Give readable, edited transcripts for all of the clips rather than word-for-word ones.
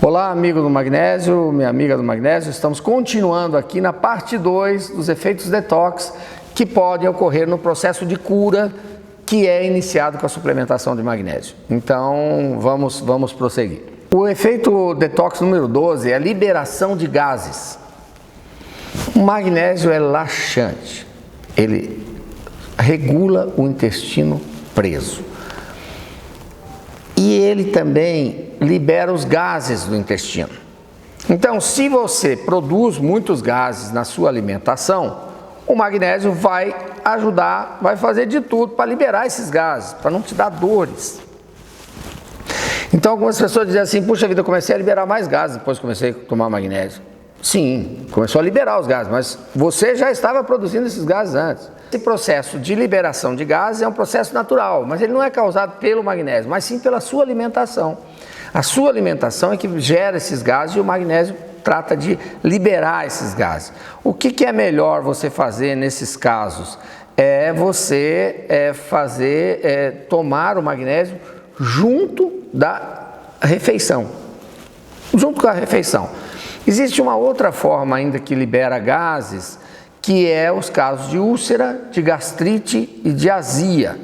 Olá, amigo do magnésio, minha amiga do magnésio, estamos continuando aqui na parte 2 dos efeitos detox que podem ocorrer no processo de cura que é iniciado com a suplementação de magnésio. Então, vamos prosseguir. O efeito detox número 12 é a liberação de gases. O magnésio é laxante, ele regula o intestino preso. E ele também libera os gases do intestino. Então, se você produz muitos gases na sua alimentação, o magnésio vai ajudar, vai fazer de tudo para liberar esses gases, para não te dar dores. Então, algumas pessoas dizem assim, puxa vida, eu comecei a liberar mais gases depois que comecei a tomar magnésio. Sim, começou a liberar os gases, mas você já estava produzindo esses gases antes. Esse processo de liberação de gases é um processo natural, mas ele não é causado pelo magnésio, mas sim pela sua alimentação. A sua alimentação é que gera esses gases e o magnésio trata de liberar esses gases. O que é melhor você fazer nesses casos? É você tomar o magnésio junto da refeição. Junto com a refeição. Existe uma outra forma ainda que libera gases, que é os casos de úlcera, de gastrite e de azia.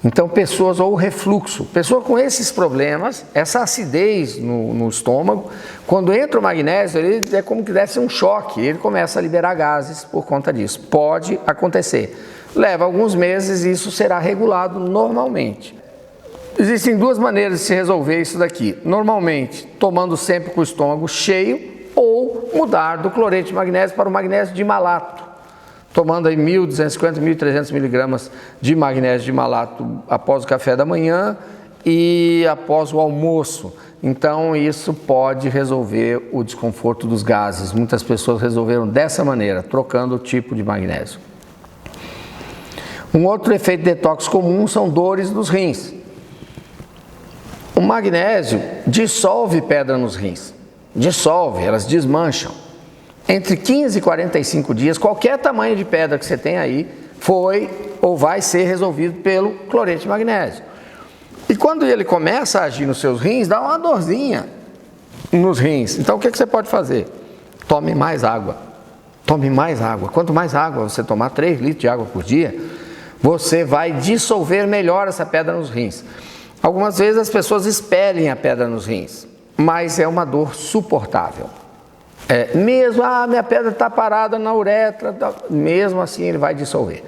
Então, pessoas, ou refluxo, pessoa com esses problemas, essa acidez no estômago, quando entra o magnésio, ele é como que desse um choque, ele começa a liberar gases por conta disso. Pode acontecer. Leva alguns meses e isso será regulado normalmente. Existem duas maneiras de se resolver isso daqui. Normalmente, tomando sempre com o estômago cheio, ou mudar do cloreto de magnésio para o magnésio de malato, tomando aí 1.250, 1.300 miligramas de magnésio de malato após o café da manhã e após o almoço. Então isso pode resolver o desconforto dos gases. Muitas pessoas resolveram dessa maneira, trocando o tipo de magnésio. Um outro efeito detox comum são dores nos rins. O magnésio dissolve pedra nos rins. Dissolve, elas desmancham. Entre 15 e 45 dias, qualquer tamanho de pedra que você tem aí foi ou vai ser resolvido pelo cloreto de magnésio. E quando ele começa a agir nos seus rins, dá uma dorzinha nos rins. Então o que você pode fazer? Tome mais água. Tome mais água. Quanto mais água você tomar, 3 litros de água por dia, você vai dissolver melhor essa pedra nos rins. Algumas vezes as pessoas expelem a pedra nos rins, mas é uma dor suportável. Mesmo, minha pedra está parada na uretra, mesmo assim ele vai dissolver.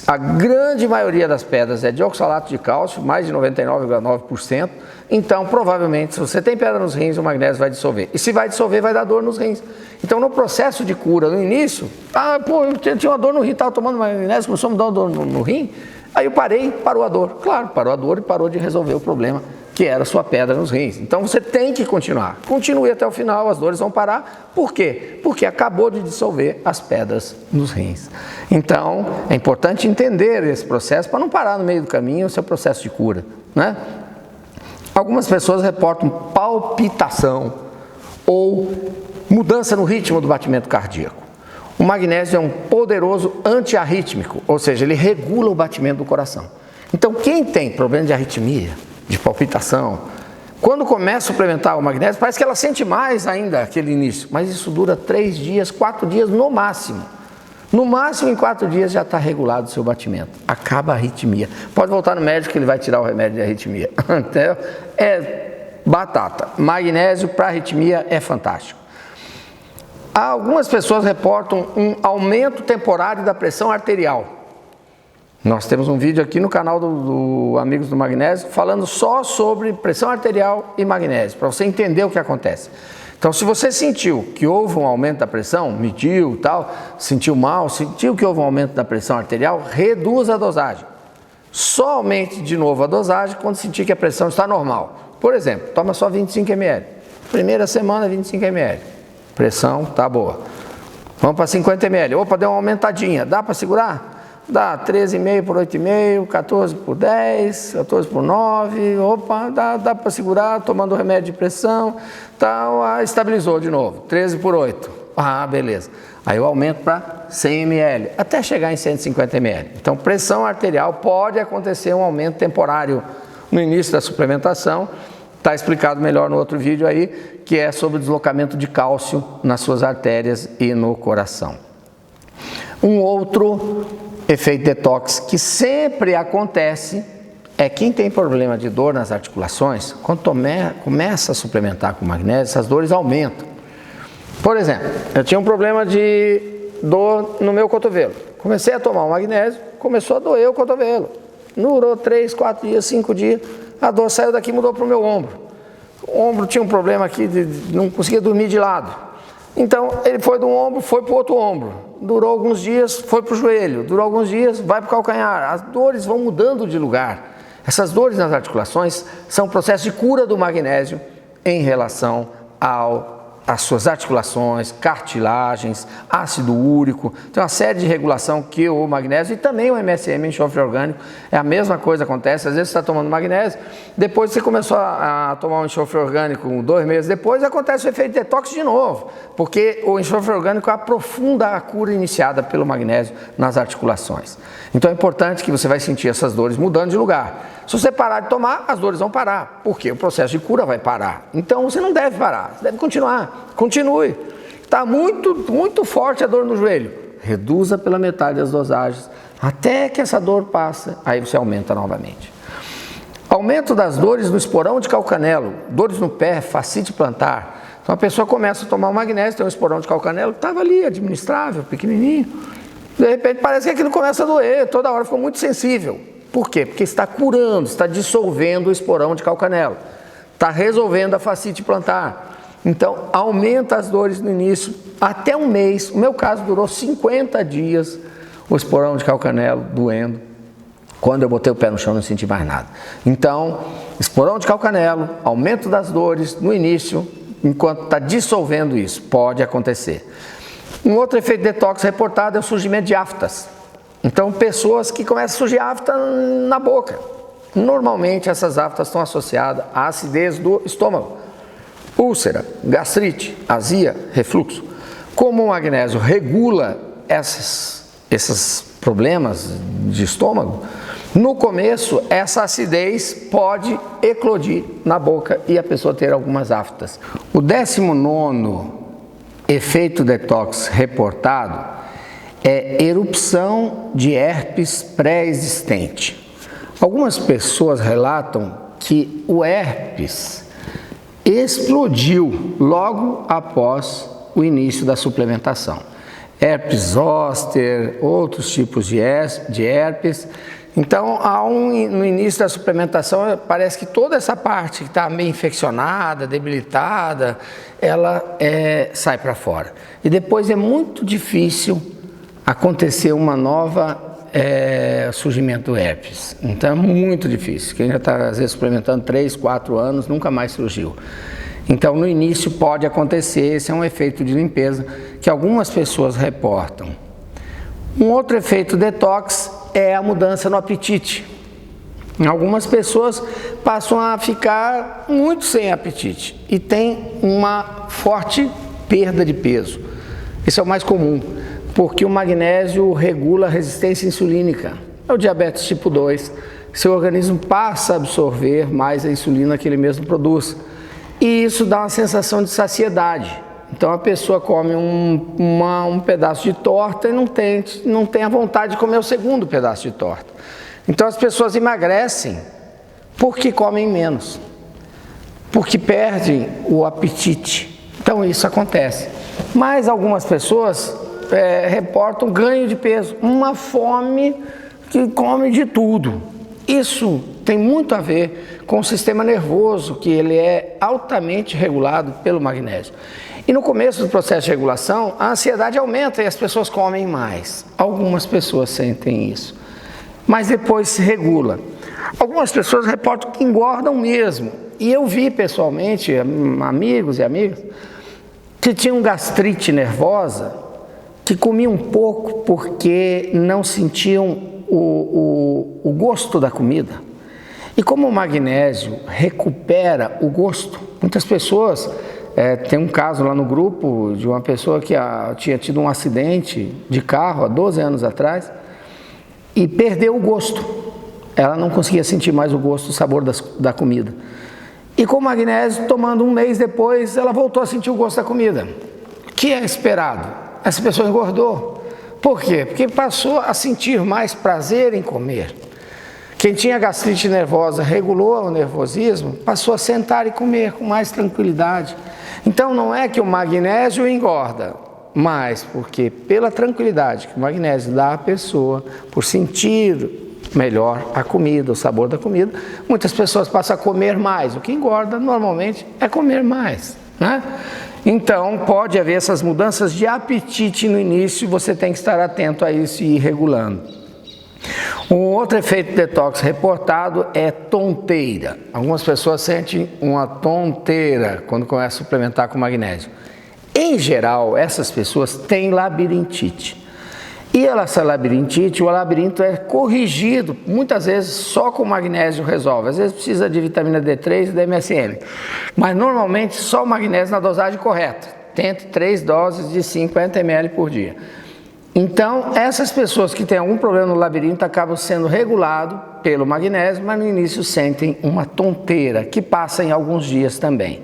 A grande maioria das pedras é de oxalato de cálcio, mais de 99,9%, então provavelmente se você tem pedra nos rins, o magnésio vai dissolver. E se vai dissolver, vai dar dor nos rins. Então no processo de cura, no início, eu tinha uma dor no rim, estava tomando magnésio, começou a me dar uma dor no rim, aí eu parei, parou a dor. Claro, parou a dor e parou de resolver o problema, que era a sua pedra nos rins. Então você tem que continuar. Continue até o final, as dores vão parar. Por quê? Porque acabou de dissolver as pedras nos rins. Então é importante entender esse processo para não parar no meio do caminho o seu processo de cura, né? Algumas pessoas reportam palpitação ou mudança no ritmo do batimento cardíaco. O magnésio é um poderoso antiarrítmico, ou seja, ele regula o batimento do coração. Então quem tem problema de arritmia, de palpitação, quando começa a suplementar o magnésio, parece que ela sente mais ainda aquele início, mas isso dura 3 dias, 4 dias no máximo. No máximo em 4 dias já está regulado o seu batimento, acaba a arritmia. Pode voltar no médico que ele vai tirar o remédio de arritmia. Então, é batata. Magnésio para arritmia é fantástico. Algumas pessoas reportam um aumento temporário da pressão arterial. Nós temos um vídeo aqui no canal do Amigos do Magnésio falando só sobre pressão arterial e magnésio, para você entender o que acontece. Então, se você sentiu que houve um aumento da pressão, mediu e tal, sentiu mal, sentiu que houve um aumento da pressão arterial, reduza a dosagem. Só aumente de novo a dosagem quando sentir que a pressão está normal. Por exemplo, toma só 25 ml. Primeira semana, 25 ml. Pressão está boa. Vamos para 50 ml. Opa, deu uma aumentadinha. Dá para segurar? Dá 13,5 por 8,5, 14 por 10, 14 por 9, opa, dá para segurar, tomando remédio de pressão, estabilizou de novo, 13 por 8, beleza. Aí eu aumento para 100 ml, até chegar em 150 ml. Então, pressão arterial pode acontecer um aumento temporário no início da suplementação, Está explicado melhor no outro vídeo aí, que é sobre o deslocamento de cálcio nas suas artérias e no coração. Um outro efeito detox que sempre acontece é quem tem problema de dor nas articulações, quando começa a suplementar com magnésio, essas dores aumentam. Por exemplo, eu tinha um problema de dor no meu cotovelo. Comecei a tomar o magnésio, começou a doer o cotovelo. Durou 3, 4 dias, 5 dias, a dor saiu daqui e mudou para o meu ombro. O ombro tinha um problema aqui, não conseguia dormir de lado. Então, ele foi de um ombro, foi para o outro ombro. Durou alguns dias, foi para o joelho. Durou alguns dias, vai para o calcanhar. As dores vão mudando de lugar. Essas dores nas articulações são um processo de cura do magnésio em relação às suas articulações, cartilagens, ácido úrico. Tem uma série de regulação que o magnésio e também o MSM, enxofre orgânico, é a mesma coisa acontece. Às vezes você está tomando magnésio, depois você começou a tomar um enxofre orgânico 2 meses depois, acontece o efeito detox de novo, porque o enxofre orgânico aprofunda a cura iniciada pelo magnésio nas articulações. Então é importante que você vai sentir essas dores mudando de lugar. Se você parar de tomar, as dores vão parar, porque o processo de cura vai parar. Então você não deve parar, você deve continuar. Continue. Está muito forte a dor no joelho. Reduza pela metade as dosagens, até que essa dor passe, aí você aumenta novamente. Aumento das dores no esporão de calcanelo, dores no pé, fascite plantar. Então a pessoa começa a tomar o magnésio, tem um esporão de calcanelo que estava ali, administrável, pequenininho. De repente parece que aquilo começa a doer, toda hora ficou muito sensível. Por quê? Porque está curando, está dissolvendo o esporão de calcanelo, está resolvendo a fascite plantar. Então, aumenta as dores no início, até um mês. O meu caso durou 50 dias, o esporão de calcanelo doendo. Quando eu botei o pé no chão, não senti mais nada. Então, esporão de calcanelo, aumento das dores no início, enquanto está dissolvendo isso, pode acontecer. Um outro efeito detox reportado é o surgimento de aftas. Então, pessoas que começam a surgir afta na boca. Normalmente, essas aftas estão associadas à acidez do estômago. Úlcera, gastrite, azia, refluxo. Como o magnésio regula esses problemas de estômago, no começo, essa acidez pode eclodir na boca e a pessoa ter algumas aftas. O 19º efeito detox reportado é erupção de herpes pré-existente. Algumas pessoas relatam que o herpes explodiu logo após o início da suplementação. Herpes zoster, outros tipos de herpes. Então, no início da suplementação, parece que toda essa parte que está meio infeccionada, debilitada, ela sai para fora. E depois é muito difícil acontecer uma nova surgimento do herpes. Então é muito difícil. Quem já está às vezes suplementando 3, 4 anos, nunca mais surgiu. Então no início pode acontecer, esse é um efeito de limpeza que algumas pessoas reportam. Um outro efeito detox é a mudança no apetite. Algumas pessoas passam a ficar muito sem apetite e tem uma forte perda de peso. Esse é o mais comum, porque o magnésio regula a resistência insulínica. É o diabetes tipo 2. Seu organismo passa a absorver mais a insulina que ele mesmo produz. E isso dá uma sensação de saciedade. Então a pessoa come um pedaço de torta e não tem a vontade de comer o segundo pedaço de torta. Então as pessoas emagrecem porque comem menos, porque perdem o apetite. Então isso acontece. Mas algumas pessoas reportam ganho de peso, uma fome que come de tudo. Isso tem muito a ver com o sistema nervoso, que ele é altamente regulado pelo magnésio. E no começo do processo de regulação, a ansiedade aumenta e as pessoas comem mais. Algumas pessoas sentem isso, mas depois se regula. Algumas pessoas reportam que engordam mesmo. E eu vi pessoalmente amigos e amigas que tinham gastrite nervosa, que comiam pouco porque não sentiam o gosto da comida. E como o magnésio recupera o gosto, muitas pessoas, tem um caso lá no grupo de uma pessoa que tinha tido um acidente de carro há 12 anos atrás e perdeu o gosto. Ela não conseguia sentir mais o gosto, o sabor da comida. E com magnésio, tomando um mês depois, ela voltou a sentir o gosto da comida. O que é esperado? Essa pessoa engordou. Por quê? Porque passou a sentir mais prazer em comer. Quem tinha gastrite nervosa, regulou o nervosismo, passou a sentar e comer com mais tranquilidade. Então não é que o magnésio engorda, mas porque pela tranquilidade que o magnésio dá à pessoa, por sentir melhor a comida, o sabor da comida, muitas pessoas passam a comer mais. O que engorda normalmente é comer mais, né? Então pode haver essas mudanças de apetite no início, você tem que estar atento a isso e ir regulando. Um outro efeito detox reportado é tonteira. Algumas pessoas sentem uma tonteira quando começam a suplementar com magnésio. Em geral, essas pessoas têm labirintite. E essa labirintite, o labirinto é corrigido, muitas vezes só com magnésio resolve. Às vezes precisa de vitamina D3 e DMSM. Mas normalmente só o magnésio na dosagem correta. Tente 3 doses de 50 ml por dia. Então, essas pessoas que têm algum problema no labirinto acabam sendo regulados pelo magnésio, mas no início sentem uma tonteira, que passa em alguns dias também.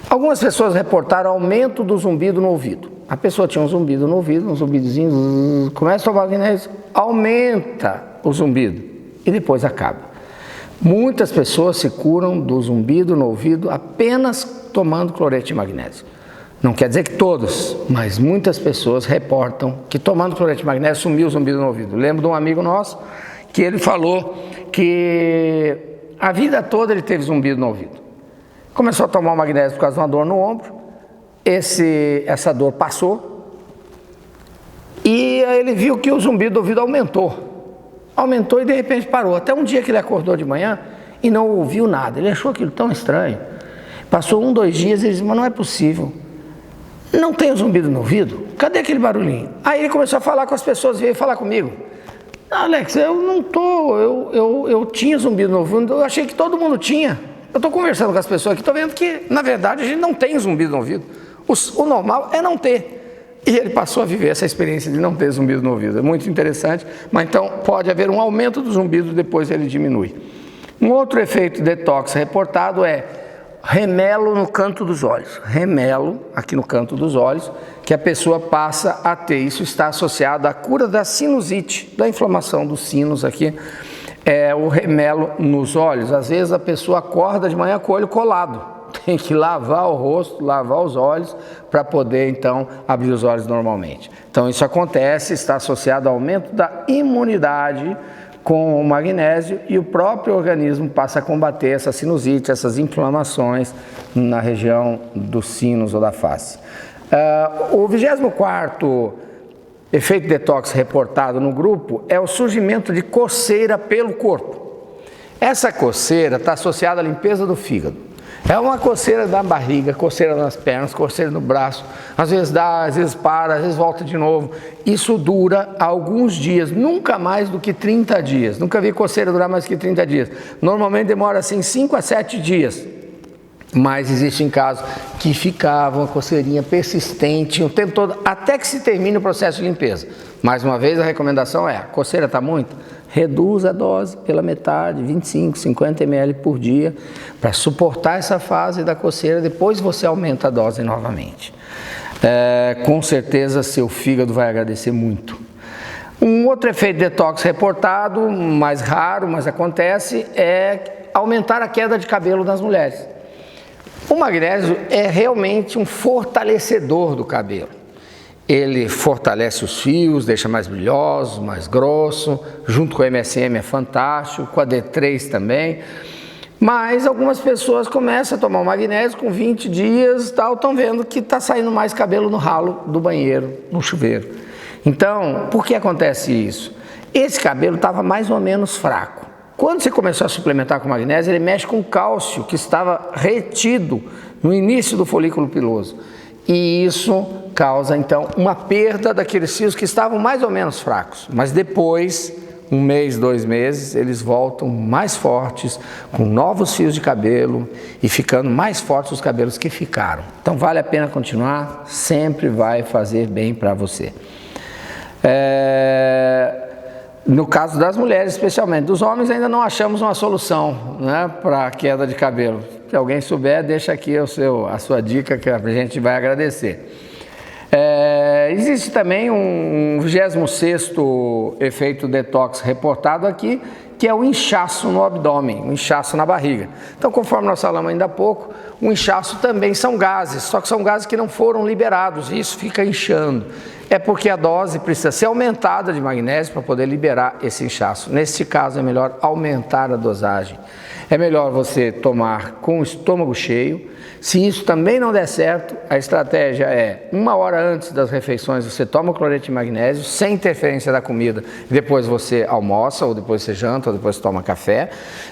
Algumas pessoas reportaram aumento do zumbido no ouvido. A pessoa tinha um zumbido no ouvido, um zumbidozinho, começa a tomar magnésio, aumenta o zumbido e depois acaba. Muitas pessoas se curam do zumbido no ouvido apenas tomando cloreto de magnésio. Não quer dizer que todos, mas muitas pessoas reportam que tomando cloreto de magnésio sumiu o zumbido no ouvido. Lembro de um amigo nosso que ele falou que a vida toda ele teve zumbido no ouvido. Começou a tomar o magnésio por causa de uma dor no ombro, essa dor passou e ele viu que o zumbido do ouvido aumentou e de repente parou. Até um dia que ele acordou de manhã e não ouviu nada, ele achou aquilo tão estranho. Passou 1, 2 dias e ele disse, mas não é possível. Não tem zumbido no ouvido? Cadê aquele barulhinho? Aí ele começou a falar com as pessoas, veio falar comigo. Alex, eu não tô, eu tinha zumbido no ouvido, eu achei que todo mundo tinha. Eu estou conversando com as pessoas aqui, estou vendo que, na verdade, a gente não tem zumbido no ouvido. O normal é não ter. E ele passou a viver essa experiência de não ter zumbido no ouvido. É muito interessante, mas então pode haver um aumento do zumbido, depois ele diminui. Um outro efeito detox reportado é remelo no canto dos olhos. Remelo aqui no canto dos olhos, que a pessoa passa a ter. Isso está associado à cura da sinusite, da inflamação dos sinos aqui. É o remelo nos olhos. Às vezes a pessoa acorda de manhã com o olho colado. Tem que lavar o rosto, lavar os olhos para poder então abrir os olhos normalmente. Então isso acontece, está associado ao aumento da imunidade com o magnésio e o próprio organismo passa a combater essa sinusite, essas inflamações na região dos sinos ou da face. O 24º efeito detox reportado no grupo é o surgimento de coceira pelo corpo. Essa coceira está associada à limpeza do fígado. É uma coceira da barriga, coceira nas pernas, coceira no braço. Às vezes dá, às vezes para, às vezes volta de novo. Isso dura alguns dias, nunca mais do que 30 dias. Nunca vi coceira durar mais que 30 dias. Normalmente demora assim 5 a 7 dias. Mas existem casos que ficava uma coceirinha persistente o tempo todo, até que se termine o processo de limpeza. Mais uma vez, a recomendação é, a coceira está muito? Reduz a dose pela metade, 25, 50 ml por dia, para suportar essa fase da coceira, depois você aumenta a dose novamente. Com certeza, seu fígado vai agradecer muito. Um outro efeito detox reportado, mais raro, mas acontece, é aumentar a queda de cabelo nas mulheres. O magnésio é realmente um fortalecedor do cabelo. Ele fortalece os fios, deixa mais brilhosos, mais grosso, junto com o MSM é fantástico, com a D3 também. Mas algumas pessoas começam a tomar o magnésio com 20 dias e tal, estão vendo que está saindo mais cabelo no ralo do banheiro, no chuveiro. Então, por que acontece isso? Esse cabelo estava mais ou menos fraco. Quando você começou a suplementar com magnésio, ele mexe com o cálcio que estava retido no início do folículo piloso. E isso causa, então, uma perda daqueles fios que estavam mais ou menos fracos. Mas depois, 1 mês, 2 meses, eles voltam mais fortes, com novos fios de cabelo e ficando mais fortes os cabelos que ficaram. Então, vale a pena continuar, sempre vai fazer bem para você. No caso das mulheres, especialmente. Dos homens, ainda não achamos uma solução, né, para a queda de cabelo. Se alguém souber, deixa aqui a sua dica que a gente vai agradecer. Existe também um 26º efeito detox reportado aqui, que é o inchaço no abdômen, o inchaço na barriga. Então, conforme nós falamos ainda há pouco, o inchaço também são gases, só que são gases que não foram liberados e isso fica inchando. É porque a dose precisa ser aumentada de magnésio para poder liberar esse inchaço. Neste caso, é melhor aumentar a dosagem. É melhor você tomar com o estômago cheio. Se isso também não der certo, a estratégia é 1 hora antes das refeições você toma o cloreto de magnésio, sem interferência da comida, depois você almoça, ou depois você janta, ou depois você toma café.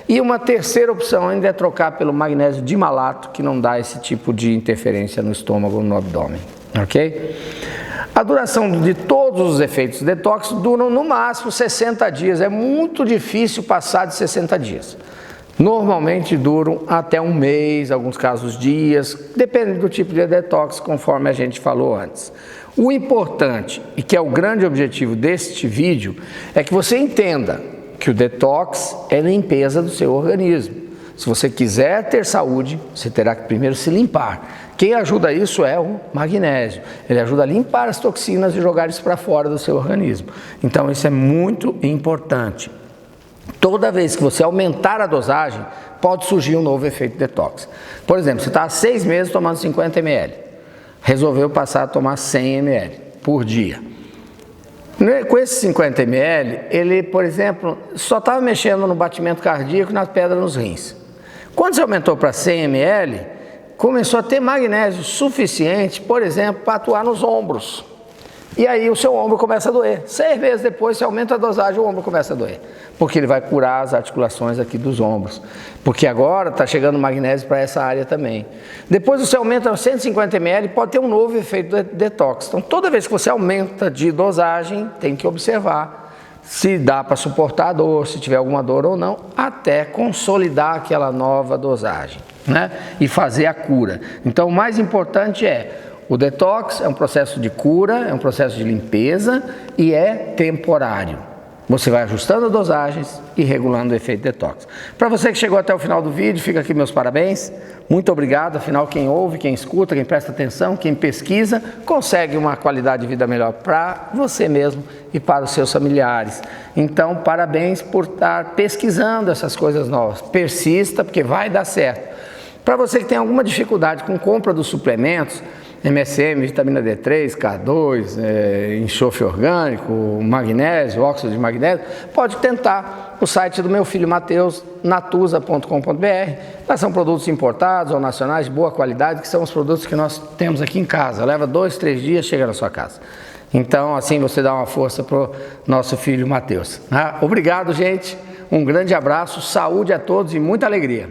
E uma terceira opção ainda é trocar pelo magnésio dimalato, que não dá esse tipo de interferência no estômago ou no abdômen, ok? A duração de todos os efeitos detox duram no máximo 60 dias, é muito difícil passar de 60 dias. Normalmente duram até um mês, alguns casos dias, depende do tipo de detox, conforme a gente falou antes. O importante, e que é o grande objetivo deste vídeo, é que você entenda que o detox é limpeza do seu organismo. Se você quiser ter saúde, você terá que primeiro se limpar. Quem ajuda isso é o magnésio. Ele ajuda a limpar as toxinas e jogar isso para fora do seu organismo. Então isso é muito importante. Toda vez que você aumentar a dosagem, pode surgir um novo efeito detox. Por exemplo, você está há 6 meses tomando 50 ml, resolveu passar a tomar 100 ml por dia. Com esses 50 ml, ele, por exemplo, só estava mexendo no batimento cardíaco e na pedra nos rins. Quando você aumentou para 100 ml, começou a ter magnésio suficiente, por exemplo, para atuar nos ombros. E aí o seu ombro começa a doer. 6 meses depois, você aumenta a dosagem, o ombro começa a doer. Porque ele vai curar as articulações aqui dos ombros. Porque agora está chegando magnésio para essa área também. Depois você aumenta 150 ml, pode ter um novo efeito de detox. Então toda vez que você aumenta de dosagem, tem que observar se dá para suportar a dor, se tiver alguma dor ou não, até consolidar aquela nova dosagem, né? E fazer a cura. Então o mais importante é: o detox é um processo de cura, é um processo de limpeza e é temporário. Você vai ajustando as dosagens e regulando o efeito detox. Para você que chegou até o final do vídeo, fica aqui meus parabéns. Muito obrigado, afinal quem ouve, quem escuta, quem presta atenção, quem pesquisa, consegue uma qualidade de vida melhor para você mesmo e para os seus familiares. Então, parabéns por estar pesquisando essas coisas novas. Persista, porque vai dar certo. Para você que tem alguma dificuldade com compra dos suplementos, MSM, vitamina D3, K2, enxofre orgânico, magnésio, óxido de magnésio, pode tentar o site do meu filho Matheus, natusa.com.br. Lá são produtos importados ou nacionais de boa qualidade, que são os produtos que nós temos aqui em casa. Leva 2, 3 dias, chega na sua casa. Então, assim você dá uma força para o nosso filho Matheus. Obrigado, gente. Um grande abraço, saúde a todos e muita alegria.